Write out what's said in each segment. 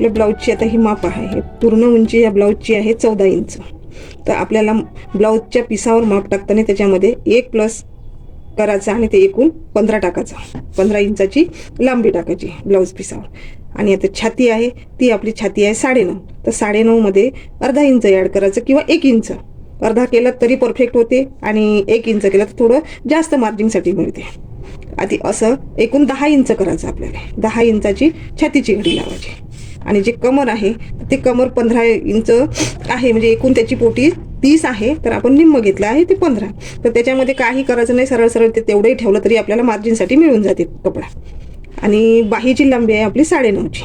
आपल्या ब्लाऊजची आता ही माप आहे, पूर्ण उंची या ब्लाऊजची आहे 14 इंच. तर आपल्याला ब्लाऊजच्या पिसावर माप टाकताना त्याच्यामध्ये 1 प्लस करायचा आणि ते एकूण 15 टाकायचा. 15 इंचाची लांबी टाकायची ब्लाऊज पिसावर. आणि आता छाती आहे, ती आपली छाती आहे 9.5. तर 9.5 मध्ये अर्धा इंच ॲड करायचं किंवा 1 इंच. अर्धा केलं तरी परफेक्ट होते आणि 1 इंच केलं तर थोडं जास्त मार्जिंगसाठी मिळते. आधी असं एकूण 10 इंच करायचं आपल्याला. 10 इंचाची छातीची घडी लावायची. आणि जे कमर आहे ते कमर 15 इंच आहे, म्हणजे एकूण त्याची पोटी 30 आहे, तर आपण निम्म घेतलं आहे ते 15. तर त्याच्यामध्ये काही करायचं नाही, सरळ सरळ ते तेवढंही ठेवलं तरी आपल्याला मार्जिनसाठी मिळून जाते कपडा. आणि बाहीची लांबी आहे आपली 9.5ची.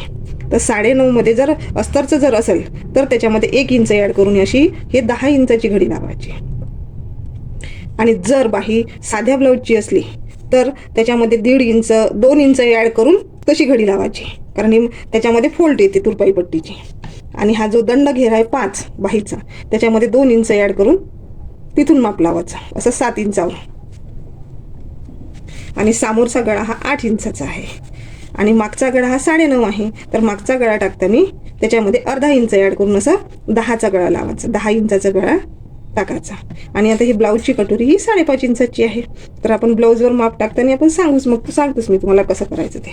तर 9.5 मध्ये जर अस्तरचं जर असेल तर त्याच्यामध्ये 1 इंच ॲड करून अशी हे 10 इंचाची घडी लावायची. आणि जर बाही साध्या ब्लाऊजची असली तर त्याच्यामध्ये 1.5 इंच 2 इंच ॲड करून तशी घडी लावायची, कारण त्याच्यामध्ये फोल्ड येते तुरपाई पट्टीची. आणि हा जो दंड घेर आहे 5 बाहीचा, त्याच्यामध्ये 2 इंच ॲड करून तिथून माप लावायचा, असं 7 इंचावर. आणि समोरचा गळा हा 8 इंचाचा आहे आणि मागचा गळा हा 9.5 आहे. तर मागचा गळा टाकताना त्याच्यामध्ये अर्धा इंच ॲड करून असं 10चा गळा लावायचा, 10 इंचाचा गळा टाकायचा. आणि आता ही ब्लाऊजची कटोरी ही 5.5 इंचाची आहे. तर आपण ब्लाऊजवर माप टाकताना आपण सांगूच, मग सांगतोच मी तुम्हाला कसं करायचं ते.